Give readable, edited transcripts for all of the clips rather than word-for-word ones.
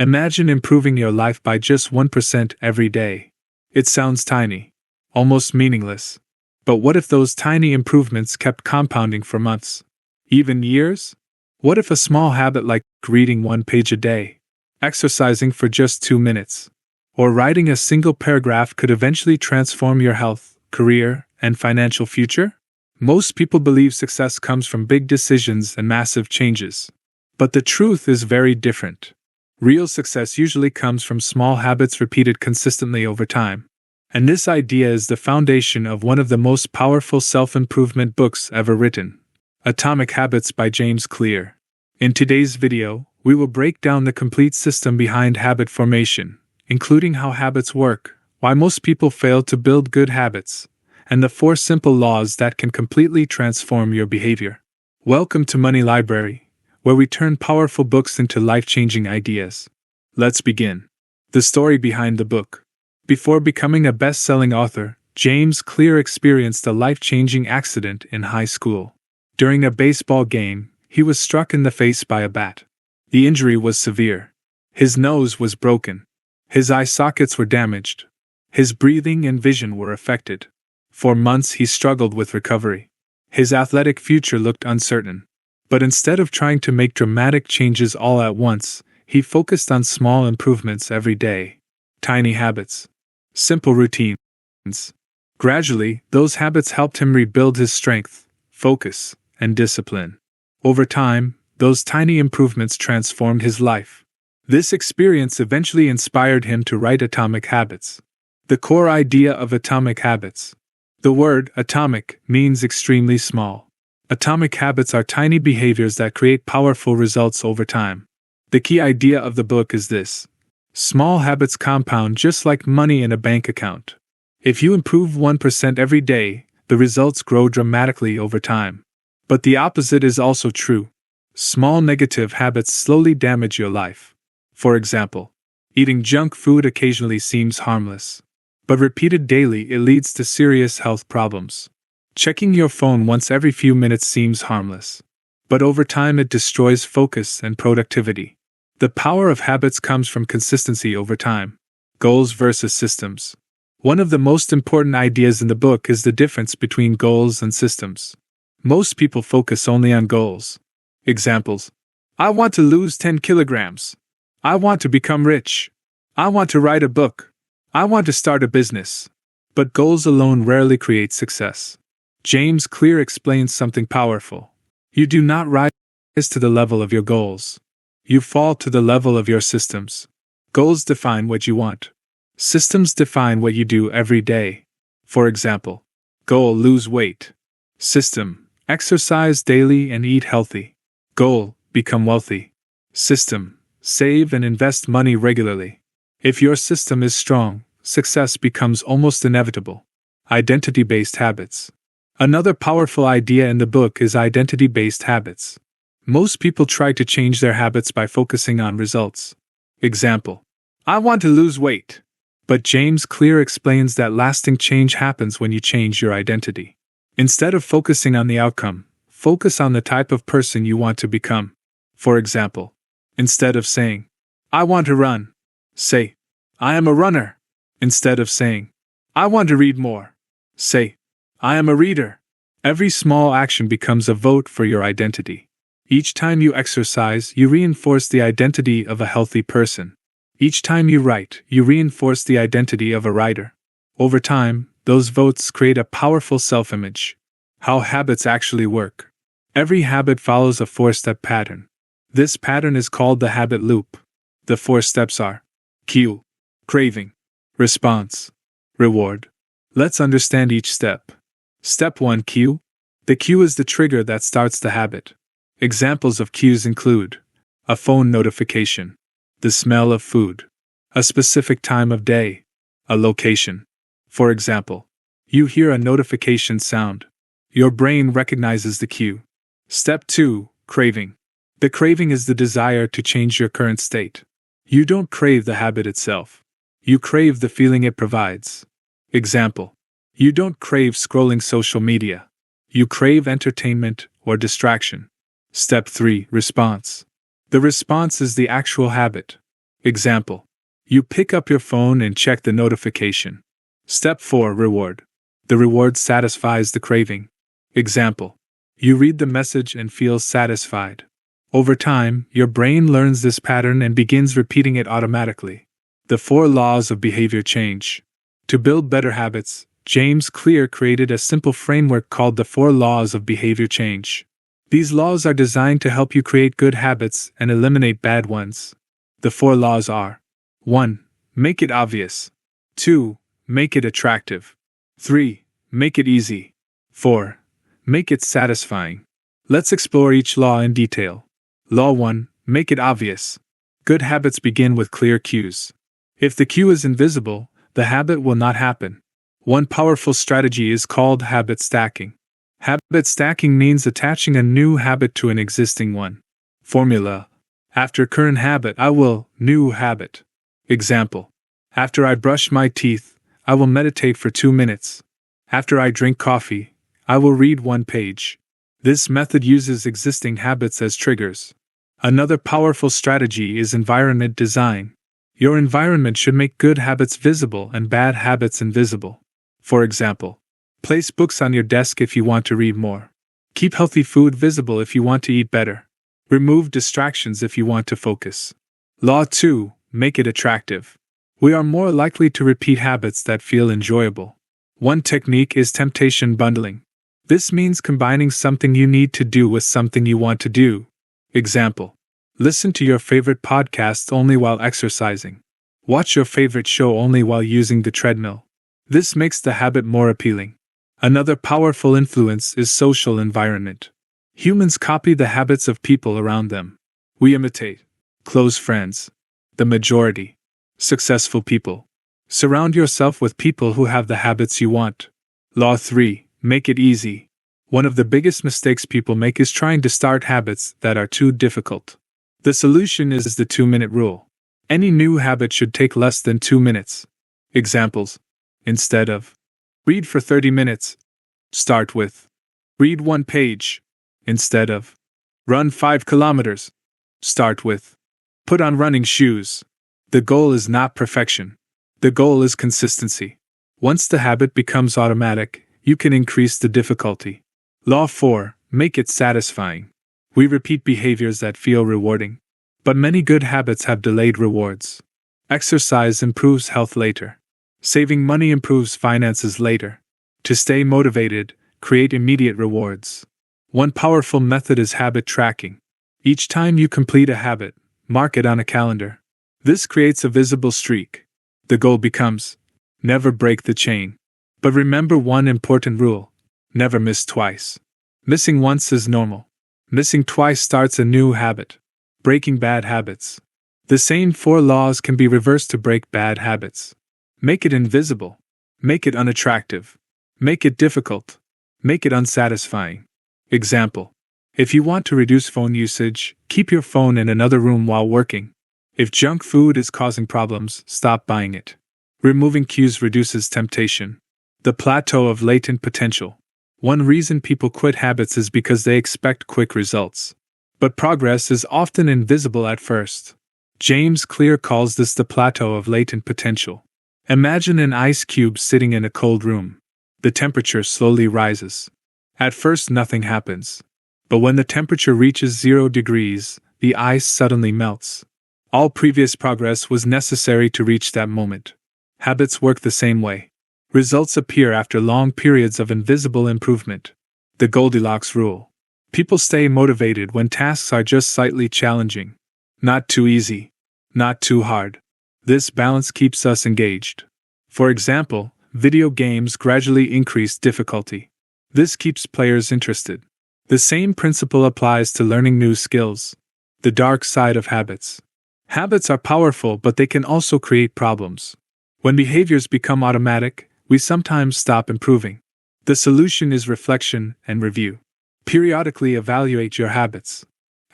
Imagine improving your life by just 1% every day. It sounds tiny, almost meaningless. But what if those tiny improvements kept compounding for months, even years? What if a small habit like reading 1 page a day, exercising for just 2 minutes, or writing a single paragraph could eventually transform your health, career, and financial future? Most people believe success comes from big decisions and massive changes. But the truth is very different. Real success usually comes from small habits repeated consistently over time. And this idea is the foundation of one of the most powerful self-improvement books ever written, Atomic Habits by James Clear. In today's video, we will break down the complete system behind habit formation, including how habits work, why most people fail to build good habits, and the 4 simple laws that can completely transform your behavior. Welcome to Money Library, where we turn powerful books into life-changing ideas. Let's begin. The story behind the book. Before becoming a best-selling author, James Clear experienced a life-changing accident in high school. During a baseball game, he was struck in the face by a bat. The injury was severe. His nose was broken. His eye sockets were damaged. His breathing and vision were affected. For months he struggled with recovery. His athletic future looked uncertain. But instead of trying to make dramatic changes all at once, he focused on small improvements every day. Tiny habits. Simple routines. Gradually, those habits helped him rebuild his strength, focus, and discipline. Over time, those tiny improvements transformed his life. This experience eventually inspired him to write Atomic Habits. The core idea of Atomic Habits. The word atomic means extremely small. Atomic habits are tiny behaviors that create powerful results over time. The key idea of the book is this. Small habits compound just like money in a bank account. If you improve 1% every day, the results grow dramatically over time. But the opposite is also true. Small negative habits slowly damage your life. For example, eating junk food occasionally seems harmless. But repeated daily, it leads to serious health problems. Checking your phone once every few minutes seems harmless. But over time it destroys focus and productivity. The power of habits comes from consistency over time. Goals versus systems. One of the most important ideas in the book is the difference between goals and systems. Most people focus only on goals. Examples. I want to lose 10 kilograms. I want to become rich. I want to write a book. I want to start a business. But goals alone rarely create success. James Clear explains something powerful. You do not rise to the level of your goals. You fall to the level of your systems. Goals define what you want. Systems define what you do every day. For example, goal: lose weight. System: exercise daily and eat healthy. Goal: become wealthy. System: save and invest money regularly. If your system is strong, success becomes almost inevitable. Identity-based habits. Another powerful idea in the book is identity-based habits. Most people try to change their habits by focusing on results. Example: I want to lose weight. But James Clear explains that lasting change happens when you change your identity. Instead of focusing on the outcome, focus on the type of person you want to become. For example, instead of saying, I want to run, say, I am a runner. Instead of saying, I want to read more, say, I am a reader. Every small action becomes a vote for your identity. Each time you exercise, you reinforce the identity of a healthy person. Each time you write, you reinforce the identity of a writer. Over time, those votes create a powerful self-image. How habits actually work. Every habit follows a 4-step pattern. This pattern is called the habit loop. The 4 steps are cue, craving, response, reward. Let's understand each step. Step 1: cue. The cue is the trigger that starts the habit. Examples of cues include a phone notification, the smell of food, a specific time of day, a location. For example, you hear a notification sound. Your brain recognizes the cue. Step 2: craving. The craving is the desire to change your current state. You don't crave the habit itself. You crave the feeling it provides. Example: you don't crave scrolling social media. You crave entertainment or distraction. Step 3: response. The response is the actual habit. Example: you pick up your phone and check the notification. Step 4: Reward. The reward satisfies the craving. Example: you read the message and feel satisfied. Over time, your brain learns this pattern and begins repeating it automatically. The 4 laws of behavior change. To build better habits, James Clear created a simple framework called the 4 laws of behavior change. These laws are designed to help you create good habits and eliminate bad ones. The 4 laws are: 1. Make it obvious. 2. Make it attractive. 3. Make it easy. 4. Make it satisfying. Let's explore each law in detail. Law 1. Make it obvious. Good habits begin with clear cues. If the cue is invisible, the habit will not happen. One powerful strategy is called habit stacking. Habit stacking means attaching a new habit to an existing one. Formula: after current habit, I will new habit. Example: after I brush my teeth, I will meditate for 2 minutes. After I drink coffee, I will read 1 page. This method uses existing habits as triggers. Another powerful strategy is environment design. Your environment should make good habits visible and bad habits invisible. For example, place books on your desk if you want to read more. Keep healthy food visible if you want to eat better. Remove distractions if you want to focus. Law 2. Make it attractive. We are more likely to repeat habits that feel enjoyable. One technique is temptation bundling. This means combining something you need to do with something you want to do. Example: listen to your favorite podcast only while exercising. Watch your favorite show only while using the treadmill. This makes the habit more appealing. Another powerful influence is social environment. Humans copy the habits of people around them. We imitate close friends, the majority, successful people. Surround yourself with people who have the habits you want. Law 3. Make it easy. One of the biggest mistakes people make is trying to start habits that are too difficult. The solution is the 2-minute rule. Any new habit should take less than 2 minutes. Examples: instead of read for 30 minutes, start with read 1 page. Instead of run 5 kilometers, start with put on running shoes. The goal is not perfection. The goal is consistency. Once the habit becomes automatic, you can increase the difficulty. Law 4. Make it satisfying. We repeat behaviors that feel rewarding. But many good habits have delayed rewards. Exercise improves health later. Saving money improves finances later. To stay motivated, create immediate rewards. One powerful method is habit tracking. Each time you complete a habit, mark it on a calendar. This creates a visible streak. The goal becomes never break the chain. But remember one important rule: never miss twice. Missing once is normal. Missing twice starts a new habit. Breaking bad habits. The same 4 laws can be reversed to break bad habits. Make it invisible. Make it unattractive. Make it difficult. Make it unsatisfying. Example: if you want to reduce phone usage, keep your phone in another room while working. If junk food is causing problems, stop buying it. Removing cues reduces temptation. The plateau of latent potential. One reason people quit habits is because they expect quick results. But progress is often invisible at first. James Clear calls this the plateau of latent potential. Imagine an ice cube sitting in a cold room. The temperature slowly rises. At first nothing happens. But when the temperature reaches 0 degrees, the ice suddenly melts. All previous progress was necessary to reach that moment. Habits work the same way. Results appear after long periods of invisible improvement. The Goldilocks rule. People stay motivated when tasks are just slightly challenging. Not too easy. Not too hard. This balance keeps us engaged. For example, video games gradually increase difficulty. This keeps players interested. The same principle applies to learning new skills. The dark side of habits. Habits are powerful, but they can also create problems. When behaviors become automatic, we sometimes stop improving. The solution is reflection and review. Periodically evaluate your habits.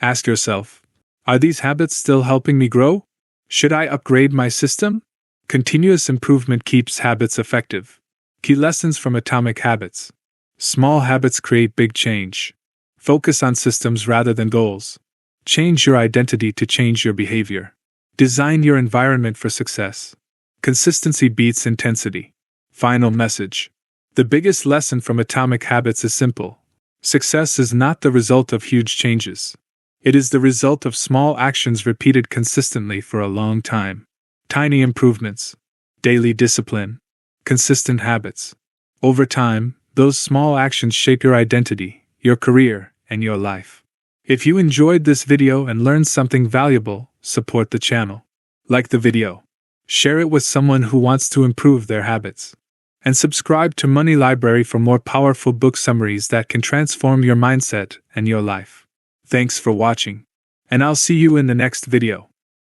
Ask yourself, are these habits still helping me grow? Should I upgrade my system? Continuous improvement keeps habits effective. Key lessons from Atomic Habits. Small habits create big change. Focus on systems rather than goals. Change your identity to change your behavior. Design your environment for success. Consistency beats intensity. Final message. The biggest lesson from Atomic Habits is simple. Success is not the result of huge changes. It is the result of small actions repeated consistently for a long time. Tiny improvements. Daily discipline. Consistent habits. Over time, those small actions shape your identity, your career, and your life. If you enjoyed this video and learned something valuable, support the channel. Like the video. Share it with someone who wants to improve their habits. And subscribe to Money Library for more powerful book summaries that can transform your mindset and your life. Thanks for watching. And I'll see you in the next video.